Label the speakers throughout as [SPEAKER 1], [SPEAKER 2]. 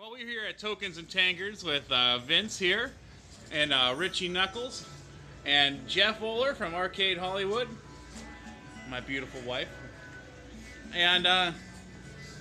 [SPEAKER 1] Well, we're here at Tokens and Tankards with Vince here, and Richie Knucklez, and Jeff Ohler from Arcade Hollywood, my beautiful wife. And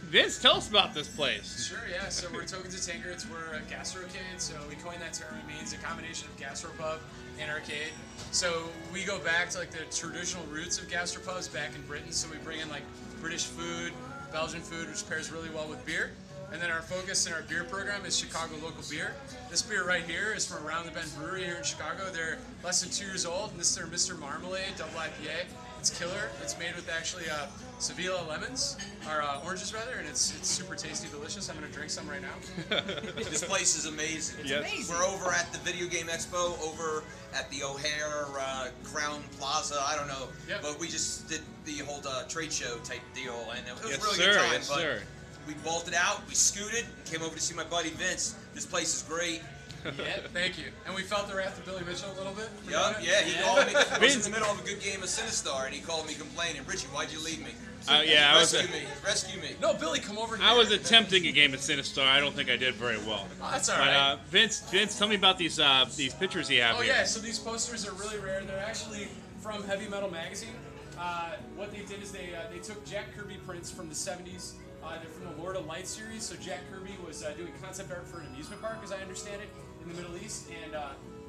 [SPEAKER 1] Vince, tell us about this place.
[SPEAKER 2] Sure, yeah. So we're Tokens and Tankards. We're a gastrocade. So we coined that term. It means a combination of gastropub and arcade. So we go back to like the traditional roots of gastropubs back in Britain. So we bring in like British food, Belgian food, which pairs really well with beer. And then our focus in our beer program is Chicago local beer. This beer right here is from Around the Bend Brewery here in Chicago. They're less than 2 years old, and this is their Mr. Marmalade Double IPA. It's killer. It's made with actually Sevilla lemons, or oranges rather, and it's super tasty, delicious. I'm gonna drink some right now.
[SPEAKER 3] This place is amazing.
[SPEAKER 1] It's amazing.
[SPEAKER 3] We're over at the Video Game Expo, over at the Ohler Crown Plaza. I don't know, but we just did the whole trade show type deal, and it was a really good time.
[SPEAKER 1] Yes, sir.
[SPEAKER 3] We bolted out, we scooted, and came over to see my buddy Vince. This place is great.
[SPEAKER 2] Yeah, thank you. And we felt the wrath of Billy Mitchell a little bit.
[SPEAKER 3] Yeah, he called me. I was in the middle of a good game of Sinistar, and he called me complaining, Richie, why'd you leave me?
[SPEAKER 1] Yeah,
[SPEAKER 3] Rescue me.
[SPEAKER 2] No, Billy, come over here.
[SPEAKER 1] I was attempting a game of Sinistar. I don't think I did very well.
[SPEAKER 2] Oh, that's all right.
[SPEAKER 1] But Vince, tell me about these pictures you have here.
[SPEAKER 2] Oh yeah, so these posters are really rare. They're actually from Heavy Metal magazine. What they did is they took Jack Kirby prints from the 70s. They're from the Lord of Light series. So Jack Kirby was doing concept art for an amusement park, as I understand it, in the Middle East. And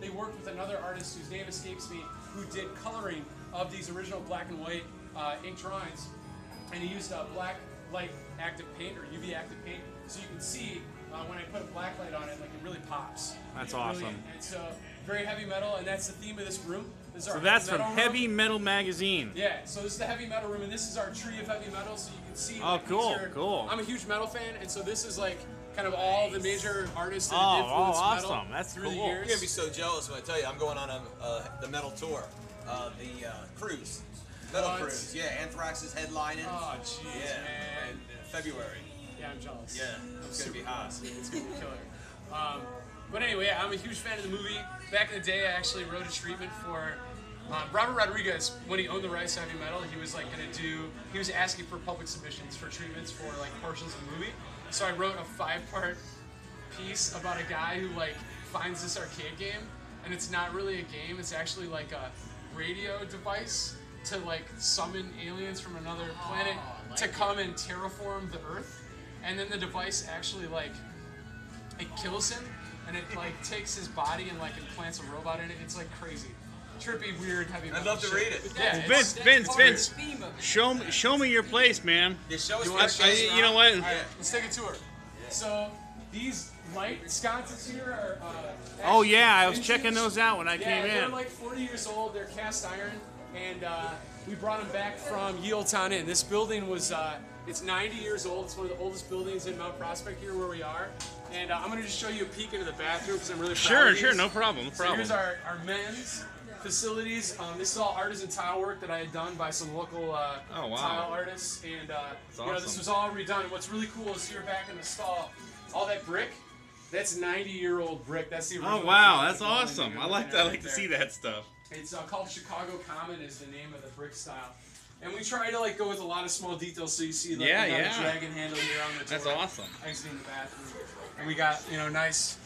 [SPEAKER 2] they worked with another artist whose name escapes me, who did coloring of these original black and white ink drawings. And he used black light active paint, or UV active paint, so you can see when I put a black light on it, like it really pops.
[SPEAKER 1] That's awesome.
[SPEAKER 2] And so very heavy metal, and that's the theme of this room.
[SPEAKER 1] So that's from Heavy Metal magazine.
[SPEAKER 2] Yeah, so this is the heavy metal room, and this is our tree of heavy metal, so you can see.
[SPEAKER 1] Oh, cool, cool.
[SPEAKER 2] I'm a huge metal fan, and so this is like kind of all the major artists that
[SPEAKER 1] have
[SPEAKER 2] influenced
[SPEAKER 1] awesome.
[SPEAKER 2] metal
[SPEAKER 1] That's
[SPEAKER 2] through
[SPEAKER 1] cool.
[SPEAKER 2] the years.
[SPEAKER 3] You're gonna be so jealous when I tell you I'm going on the metal tour, the cruise, metal cruise. Yeah, Anthrax is headlining.
[SPEAKER 2] Oh, jeez, man.
[SPEAKER 3] February.
[SPEAKER 2] Yeah, I'm jealous.
[SPEAKER 3] Yeah, it's gonna be hot.
[SPEAKER 2] It's gonna be killer. But anyway, I'm a huge fan of the movie. Back in the day, I actually wrote a treatment for Robert Rodriguez. When he owned the rights to heavy metal, he was like he was asking for public submissions for treatments for like portions of the movie. So I wrote a 5-part piece about a guy who like finds this arcade game, and it's not really a game. It's actually like a radio device to like summon aliens from another planet to come and terraform the Earth. And then the device actually like it kills him, and it like takes his body and like implants a robot in it. It's like crazy, trippy, weird, heavy metal.
[SPEAKER 3] I'd love to read it.
[SPEAKER 2] Yeah,
[SPEAKER 1] Vince, show me your place, man.
[SPEAKER 3] Yeah, show us.
[SPEAKER 1] You know what?
[SPEAKER 2] All right, let's take a tour. So these light sconces here are.
[SPEAKER 1] Oh yeah, I was
[SPEAKER 2] vintage.
[SPEAKER 1] checking those out when I came
[SPEAKER 2] They're
[SPEAKER 1] in.
[SPEAKER 2] like 40 years old. They're cast iron, and we brought them back from Ye Olde Town Inn. This building was. It's 90 years old. It's one of the oldest buildings in Mount Prospect here where we are. And I'm going to just show you a peek into the bathroom because I'm really proud of these.
[SPEAKER 1] Sure, no problem,
[SPEAKER 2] So here's our men's facilities. This is all artisan tile work that I had done by some local tile artists. And you know, this was all redone. And what's really cool is here back in the stall, all that brick, that's 90-year-old brick. That's the original.
[SPEAKER 1] Oh wow, that's awesome. I like that. I like to see that stuff.
[SPEAKER 2] It's called Chicago Common is the name of the brick style. And we try to like go with a lot of small details, so you see like we got a dragon handle here on the door.
[SPEAKER 1] That's awesome.
[SPEAKER 2] Exiting the bathroom, and we got nice.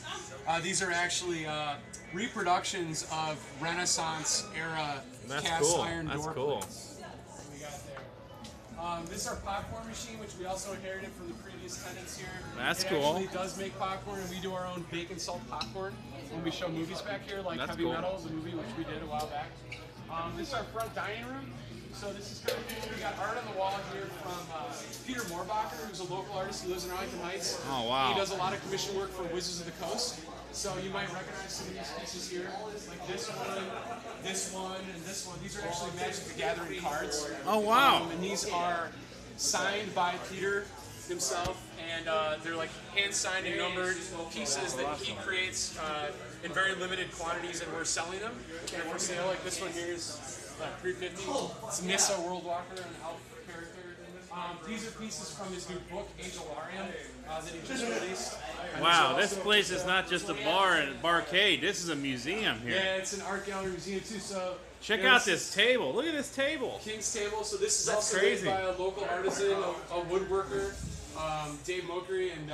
[SPEAKER 2] These are actually reproductions of Renaissance era cast iron door plates. We got there. This is our popcorn machine, which we also inherited from the previous tenants here.
[SPEAKER 1] That's
[SPEAKER 2] it
[SPEAKER 1] cool.
[SPEAKER 2] It actually does make popcorn, and we do our own bacon salt popcorn when we show movies back here, like Heavy Metal, the movie which we did a while back. This is our front dining room. So this is kind of cool. We got art on the wall here from Peter Moorbacher, who's a local artist. He lives in Arlington Heights.
[SPEAKER 1] Oh, wow.
[SPEAKER 2] He does a lot of commission work for Wizards of the Coast. So you might recognize some of these pieces here, like this one, and this one. These are actually Magic the Gathering cards.
[SPEAKER 1] Oh, wow.
[SPEAKER 2] And these are signed by Peter himself, and they're like hand-signed and numbered pieces that he creates in very limited quantities, and we're selling them. They're for sale. Like this one here is 350. It's Nissa Worldwalker, an elf character. These are pieces from his new book, Angelarium, that he just released.
[SPEAKER 1] Wow, this place is not just a bar and barcade. This is a museum here.
[SPEAKER 2] Yeah, it's an art gallery museum too. So
[SPEAKER 1] check out this table. Look at this table.
[SPEAKER 2] King's Table. So this is
[SPEAKER 1] That's
[SPEAKER 2] also
[SPEAKER 1] crazy.
[SPEAKER 2] made by a local artisan, a woodworker, Dave Mokry, and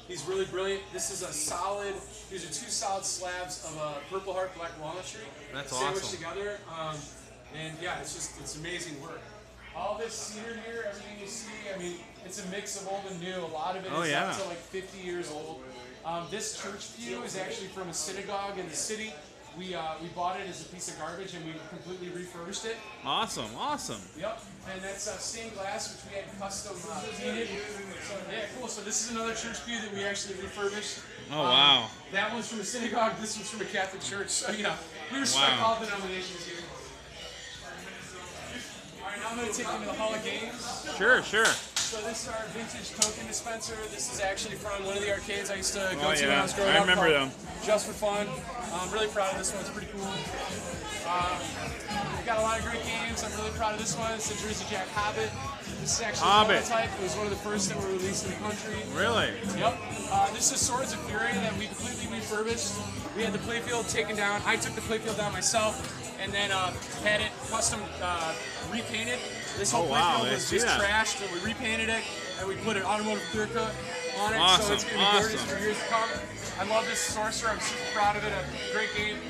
[SPEAKER 2] He's really brilliant. This is a solid. These are 2 solid slabs of a Purple Heart Black Walnut tree.
[SPEAKER 1] That's
[SPEAKER 2] sandwiched
[SPEAKER 1] awesome.
[SPEAKER 2] together. And yeah, it's amazing work. All this cedar here, everything you see, I mean, it's a mix of old and new. A lot of it is up to like 50 years old. This church pew is actually from a synagogue in the city. We bought it as a piece of garbage and we completely refurbished it.
[SPEAKER 1] Awesome, awesome.
[SPEAKER 2] Yep, and that's stained glass, which we had custom painted. So yeah, cool. So this is another church pew that we actually refurbished.
[SPEAKER 1] Oh wow.
[SPEAKER 2] That one's from a synagogue. This one's from a Catholic church. So you know, we respect all denominations here. All right, now I'm going to take you to the Hall of Games.
[SPEAKER 1] Sure, sure.
[SPEAKER 2] So this is our vintage token dispenser. This is actually from one of the arcades I used to go to when I was growing
[SPEAKER 1] I
[SPEAKER 2] up.
[SPEAKER 1] remember them.
[SPEAKER 2] Just for fun. I'm really proud of this one. It's pretty cool. We've got a lot of great games. I'm really proud of this one. It's the Jersey Jack Hobbit. This is actually a prototype. It was one of the first that were released in the country.
[SPEAKER 1] Really?
[SPEAKER 2] Yep. This is Swords of Fury that we completely refurbished. We had the playfield taken down. I took the playfield down myself and then had it custom repainted. This whole playfield was just trashed, and we repainted it, and we put an automotive clear coat on it, so it's going to be gorgeous for years to come. I love this Sorcerer. I'm super proud of it. A great game.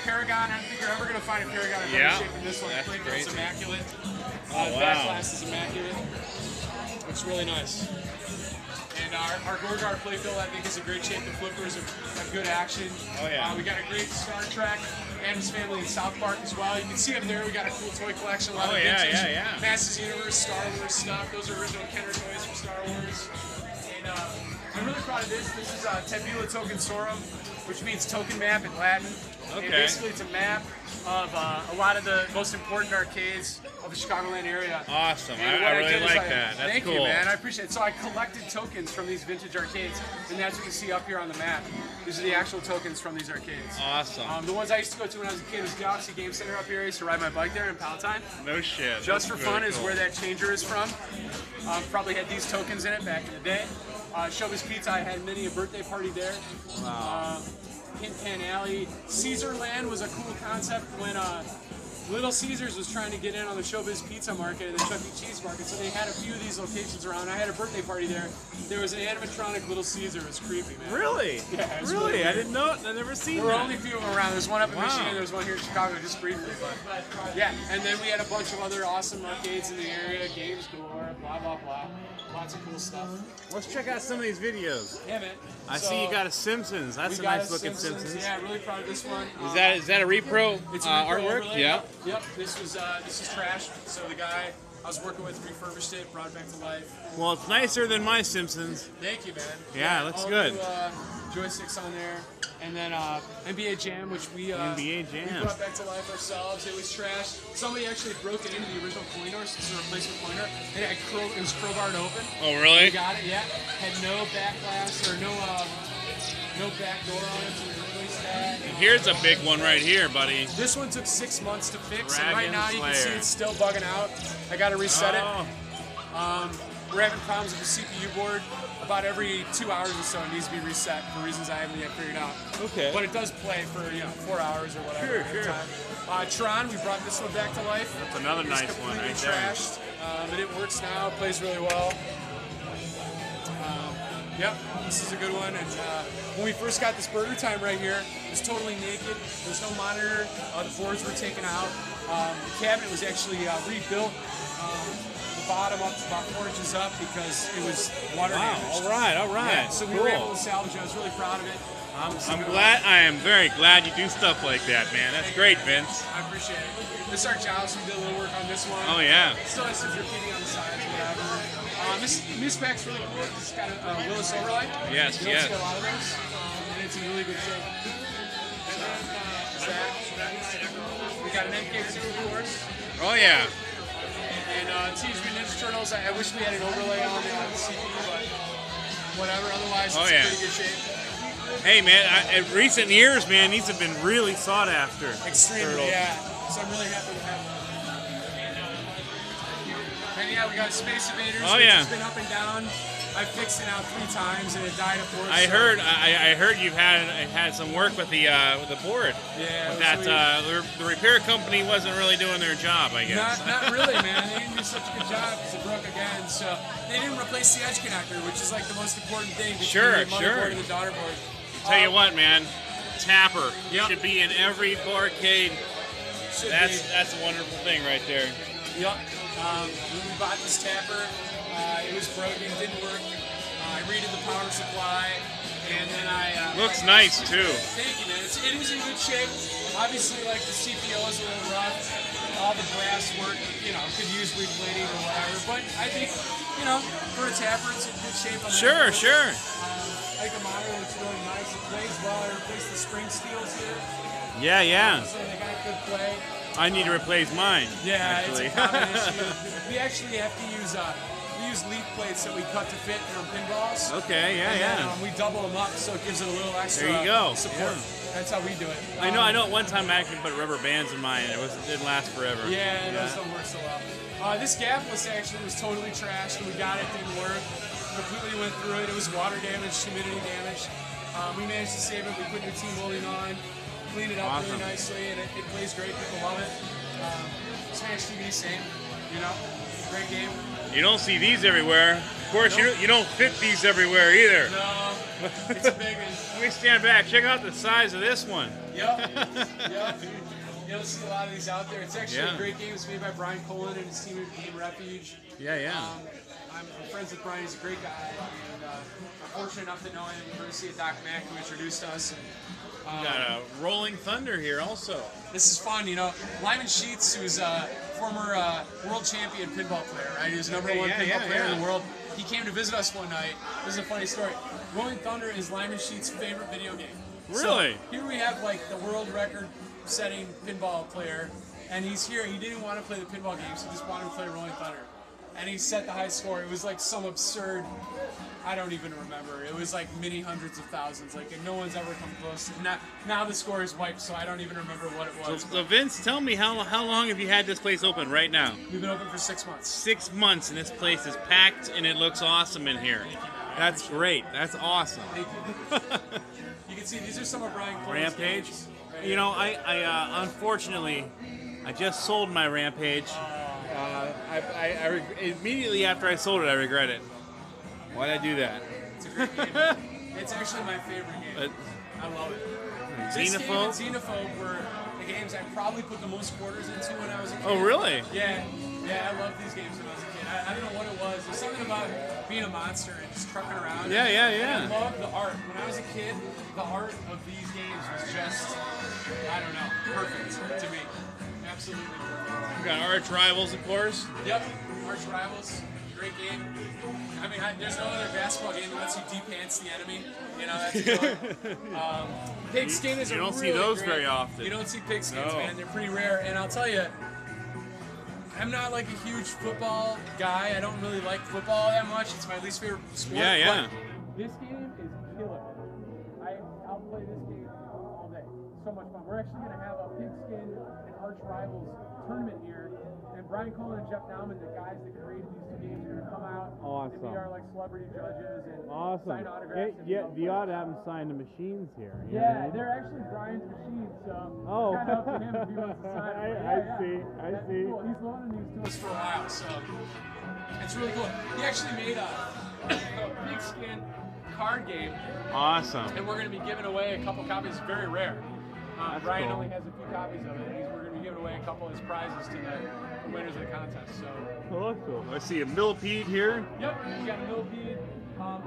[SPEAKER 2] Paragon, I don't think you're ever going to find a Paragon in better shape than this one. The playfield's immaculate. The back glass is immaculate. Looks really nice. And our Gorgar playfield, I think, is in great shape. The flippers have good action. Oh, yeah. We got a great Star Trek, Adams Family, and South Park as well. You can see up there, we got a cool toy collection. A lot of vintage Masters Universe, Star Wars stuff. Those are original Kenner toys from Star Wars. And I'm really proud of this. This is Tabula Tokensorum, which means token map in Latin. Okay. And basically, it's a map of a lot of the most important arcades of the Chicagoland area.
[SPEAKER 1] Awesome. I really like that. That's cool.
[SPEAKER 2] Thank you, man. I appreciate it. So I collected tokens from these vintage arcades, and that's what you see up here on the map. These are the actual tokens from these arcades.
[SPEAKER 1] Awesome.
[SPEAKER 2] The ones I used to go to when I was a kid was Galaxy Game Center up here. I used to ride my bike there in Palatine.
[SPEAKER 1] No shit.
[SPEAKER 2] Just for fun is where that changer is from. Probably had these tokens in it back in the day. Showbiz Pizza, I had many a birthday party there. Wow. Hint Pan Alley. Caesarland was a cool concept when Little Caesars was trying to get in on the Showbiz Pizza market and the Chuck E. Cheese market, so they had a few of these locations around. I had a birthday party there. There was an animatronic Little Caesar. It was creepy, man.
[SPEAKER 1] Really?
[SPEAKER 2] Yeah.
[SPEAKER 1] Really? I didn't know it. I've never seen that.
[SPEAKER 2] There were only a few of them around. There's one up in Michigan. There was one here in Chicago, just briefly. But yeah, and then we had a bunch of other awesome arcades in the area. Games galore, blah, blah, blah. Lots of cool stuff.
[SPEAKER 1] Let's check out some of these videos.
[SPEAKER 2] Yeah, man.
[SPEAKER 1] I see you got a Simpsons. That's a nice looking Simpsons.
[SPEAKER 2] Yeah, really proud of this one.
[SPEAKER 1] Is that a repro artwork?
[SPEAKER 2] Overlay.
[SPEAKER 1] Yeah.
[SPEAKER 2] Yep. This is trash. So the guy I was working with refurbished it, brought it back to life.
[SPEAKER 1] Well, it's nicer than my Simpsons.
[SPEAKER 2] Thank you, man.
[SPEAKER 1] Yeah, it looks good.
[SPEAKER 2] New, joysticks on there, and then NBA Jam, which we brought back to life ourselves. It was trash. Somebody actually broke it into the original pointer. So it's a replacement pointer. It was crowbarred open.
[SPEAKER 1] Oh, really?
[SPEAKER 2] We got it. Yeah. Had no back glass or no back door on it. So we replaced that.
[SPEAKER 1] And here's a big one right here, buddy.
[SPEAKER 2] This one took 6 months to fix, and right now you can see it's still bugging out. I got to reset it. We're having problems with the CPU board. About every 2 hours or so, it needs to be reset for reasons I haven't yet figured out. Okay. But it does play for 4 hours or whatever. Sure. Tron, we brought this one back to life.
[SPEAKER 1] That's another nice one right there.
[SPEAKER 2] Trashed, but it works now. It plays really well. Yep, this is a good one. And when we first got this Burger Time right here, it was totally naked. There was no monitor. The boards were taken out. The cabinet was actually rebuilt. Bottom up to about 4 inches up because it was water damaged.
[SPEAKER 1] All right.
[SPEAKER 2] Yeah, so we were able to salvage it. I was really proud of it.
[SPEAKER 1] I am very glad you do stuff like that, man. That's great, Vince.
[SPEAKER 2] I appreciate it. This is our joust. We did a little work on this one.
[SPEAKER 1] Oh, yeah.
[SPEAKER 2] Still has some graffiti on the sides, whatever. This pack's really cool. It's got a Willis overlay.
[SPEAKER 1] Yes,
[SPEAKER 2] you don't see a lot of those. And it's in really good shape. And then we got an MK2, of course.
[SPEAKER 1] Oh, yeah.
[SPEAKER 2] And Teenage Mutant Ninja Turtles, I wish we had an overlay on the CPU, but whatever. Otherwise, it's in pretty good shape.
[SPEAKER 1] Hey, man, in recent years, man, these have been really sought after.
[SPEAKER 2] Extremely, turtles. Yeah. So I'm really happy to have them. And yeah, we got Space Invaders, which has been up and down. I fixed it out 3 times and it died of course.
[SPEAKER 1] I heard you've had some work with the board.
[SPEAKER 2] Yeah.
[SPEAKER 1] With that the repair company wasn't really doing their job, I guess.
[SPEAKER 2] Not really, man. do such a good job because it broke again. So they didn't replace the edge connector, which is like the most important thing between the motherboard and the daughterboard.
[SPEAKER 1] Tell you what, man, tapper should be in every barcade. That's a wonderful thing right there.
[SPEAKER 2] Yep. When we bought this tapper, it was broken, didn't work. I redid the power supply, and then I...
[SPEAKER 1] Looks nice, too.
[SPEAKER 2] Thank you, man. It is in good shape. Obviously, like, the CPO is a little rough. All the brass work, you know, could use replating or whatever. But I think, you know, for a tapper, it's in good shape.
[SPEAKER 1] Sure.
[SPEAKER 2] I like the model, it's really nice. It plays well. I replaced the spring steels here.
[SPEAKER 1] Yeah.
[SPEAKER 2] So they got good play.
[SPEAKER 1] I need to replace mine.
[SPEAKER 2] Yeah,
[SPEAKER 1] actually.
[SPEAKER 2] it's a common issue. We actually have to use leaf plates that we cut to fit from pinballs.
[SPEAKER 1] Okay, yeah.
[SPEAKER 2] And we double them up so it gives it a little extra
[SPEAKER 1] there you go.
[SPEAKER 2] support. Yeah. That's how we do it.
[SPEAKER 1] I know. At one time I actually put rubber bands in mine. It didn't last forever.
[SPEAKER 2] Yeah, those don't work so well. This gapless actually was totally trashed. We got it, didn't work. Completely went through it. It was water damage, humidity damage. We managed to save it. We put new team molding on, cleaned it up really nicely, and it plays great. People love it. Smash TV, same. You know, great game.
[SPEAKER 1] You don't see these everywhere. Of course, you don't fit these everywhere either.
[SPEAKER 2] No, it's a big one.
[SPEAKER 1] Let me stand back. Check out the size of this one.
[SPEAKER 2] Yep. You don't see a lot of these out there. It's actually a great game. It's made by Brian Colin and his team at Game Refuge.
[SPEAKER 1] Yeah.
[SPEAKER 2] I'm friends with Brian. He's a great guy. And I'm fortunate enough to know him. We're see at Doc Mack, who introduced us. And,
[SPEAKER 1] got a Rolling Thunder here also.
[SPEAKER 2] This is fun, you know. Lyman Sheets, who's a former world champion pinball player, right? He was #1 pinball player in the world. He came to visit us one night. This is a funny story. Rolling Thunder is Lyman Sheets' favorite video game.
[SPEAKER 1] Really?
[SPEAKER 2] So here we have like the world record-setting pinball player, and he's here. He didn't want to play the pinball games. He just wanted to play Rolling Thunder. And he set the high score. It was like some absurd, I don't even remember. It was like many hundreds of thousands. Like, and no one's ever come close. Now the score is wiped, so I don't even remember what it was.
[SPEAKER 1] So Vince, tell me, how long have you had this place open right now?
[SPEAKER 2] We've been open for 6 months.
[SPEAKER 1] 6 months, and this place is packed, and it looks awesome in here. That's great. That's awesome.
[SPEAKER 2] Thank you. You can see these are some of Brian Cole's
[SPEAKER 1] Rampage.
[SPEAKER 2] games, right?
[SPEAKER 1] You know, I unfortunately, I just sold my Rampage. Immediately after I sold it, I regret it. Why did I do that?
[SPEAKER 2] It's a great game. It's actually my favorite game. I love it.
[SPEAKER 1] Xenophobe?
[SPEAKER 2] This game and Xenophobe were the games I probably put the most quarters into when I was a kid.
[SPEAKER 1] Oh, really?
[SPEAKER 2] Yeah, I loved these games when I was a kid. I don't know what it was. There's something about being a monster and just trucking around.
[SPEAKER 1] Yeah.
[SPEAKER 2] And I loved the art. When I was a kid, the art of these games was just, I don't know, perfect to me. Absolutely perfect.
[SPEAKER 1] We got Arch Rivals, of course.
[SPEAKER 2] Yep, Arch Rivals, great game. I mean, there's no other basketball game that lets you de-pants the enemy. You know, that's good. Pigskin is
[SPEAKER 1] you don't
[SPEAKER 2] really
[SPEAKER 1] see those
[SPEAKER 2] great.
[SPEAKER 1] very often.
[SPEAKER 2] You don't see pigskins,
[SPEAKER 1] No.
[SPEAKER 2] man. They're pretty rare. And I'll tell you, I'm not like a huge football guy. I don't really like football that much. It's my least favorite sport.
[SPEAKER 1] Yeah.
[SPEAKER 2] But this game is killer. I'll play this game all day. So much fun. We're actually going to have a pigskin and Arch Rivals tournament here. And Brian Colin and Jeff Nauman, the guys that created these two games, are going to come out and be our like celebrity judges and sign autographs.
[SPEAKER 4] You ought to have them sign the machines here.
[SPEAKER 2] Yeah, they're actually Brian's machines, so kind of up to him if he wants to sign them.
[SPEAKER 4] I see.
[SPEAKER 2] Cool. He's loaning these to us for a while, so it's really cool. He actually made a pigskin card game.
[SPEAKER 1] Awesome.
[SPEAKER 2] And we're going to be giving away a couple copies. Very rare. Brian only has a few copies of it, and we're going to be giving away a couple as prizes to the winners of the contest. So.
[SPEAKER 1] Oh, that's cool. I see a millipede here.
[SPEAKER 2] Yep, we got a millipede.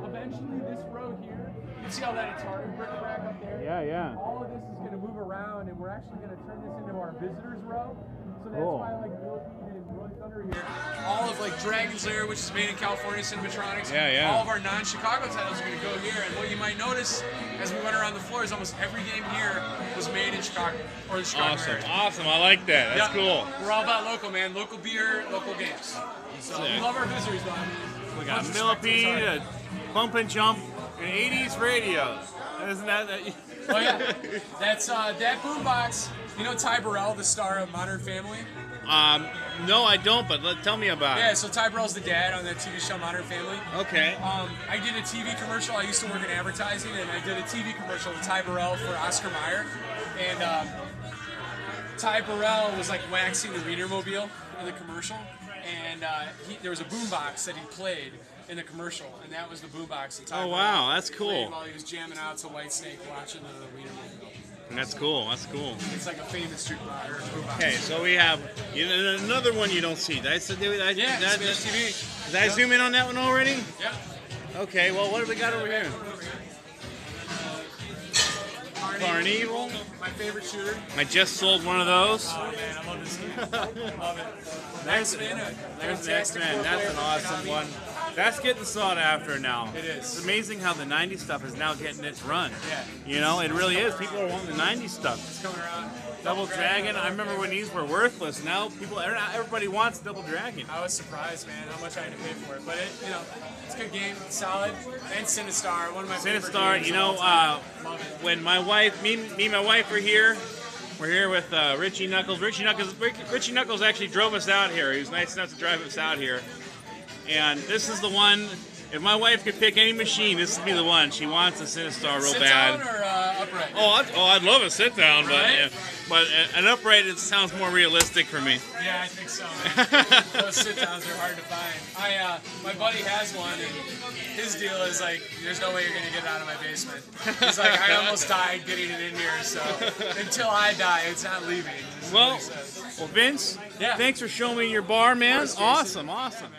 [SPEAKER 2] Eventually, this row here, you can see all that Atari bric-a-brac up there?
[SPEAKER 4] Yeah.
[SPEAKER 2] All of this is going to move around, and we're actually going to turn this into our visitors row. So that's why I like millipede and Rolling Thunder here. All of like Dragon's Lair, which is made in California, Cinematronics.
[SPEAKER 1] Yeah.
[SPEAKER 2] All of our non-Chicago titles are going to go here. And what you might notice as we went around the floor is almost every game here was made in Chicago or the Chicago area.
[SPEAKER 1] Awesome. I like that. That's cool.
[SPEAKER 2] We're all about local, man. Local beer, local games. So we love our visitors, though. I mean,
[SPEAKER 1] We got a millipede, a bump and jump, and 80s radios. Isn't that?
[SPEAKER 2] Oh yeah, that's that boombox. You know Ty Burrell, the star of Modern Family?
[SPEAKER 1] No, I don't. But tell me about it.
[SPEAKER 2] Yeah, so Ty Burrell's the dad on that TV show Modern Family.
[SPEAKER 1] Okay.
[SPEAKER 2] I did a TV commercial. I used to work in advertising, and I did a TV commercial with Ty Burrell for Oscar Mayer. And Ty Burrell was like waxing the Wienermobile in the commercial. and there was a boombox that he played in the commercial, and that was the boombox.
[SPEAKER 1] Oh wow, that's cool.
[SPEAKER 2] While he was jamming out to Whitesnake watching the Wienermobile.
[SPEAKER 1] That's cool. That's cool.
[SPEAKER 2] It's like a famous boombox.
[SPEAKER 1] Okay, so we have another one you don't see. Did I
[SPEAKER 2] Spanish TV.
[SPEAKER 1] Did I zoom in on that one already?
[SPEAKER 2] Yeah.
[SPEAKER 1] Okay, well, what do we got over here? Carnival.
[SPEAKER 2] My favorite shooter.
[SPEAKER 1] I just sold one of those.
[SPEAKER 2] Oh man, I love this game. I love it.
[SPEAKER 4] There's the X-Men. That's an awesome one. That's getting sought after now.
[SPEAKER 2] It is.
[SPEAKER 4] It's amazing how the 90s stuff is now getting its run.
[SPEAKER 2] Yeah.
[SPEAKER 4] You know, it really is. People are wanting the 90s stuff.
[SPEAKER 2] It's coming around.
[SPEAKER 4] Double Dragon, I remember when these were worthless. Now everybody wants Double Dragon.
[SPEAKER 2] I was surprised, man, how much I had to pay for it. But it's a good game, solid, and Sinistar, one of my favorite games.
[SPEAKER 4] You know, when my wife, me and my wife were here with Richie Knucklez. Richie Knucklez actually drove us out here. He was nice enough to drive us out here. And this is the one. If my wife could pick any machine, this would be the one. She wants a Sinistar real
[SPEAKER 2] sit
[SPEAKER 4] bad.
[SPEAKER 2] Sit down or upright?
[SPEAKER 1] I'd love a sit down,
[SPEAKER 2] right?
[SPEAKER 1] but an upright it sounds more realistic for me.
[SPEAKER 2] Yeah, I think so. Those sit downs are hard to find. My buddy has one, and his deal is like, there's no way you're gonna get it out of my basement. He's like, I almost died getting it in here, so until I die, it's not leaving.
[SPEAKER 1] Well, Vince,
[SPEAKER 2] yeah.
[SPEAKER 1] Thanks for showing me your bar, man. Awesome.
[SPEAKER 2] Man.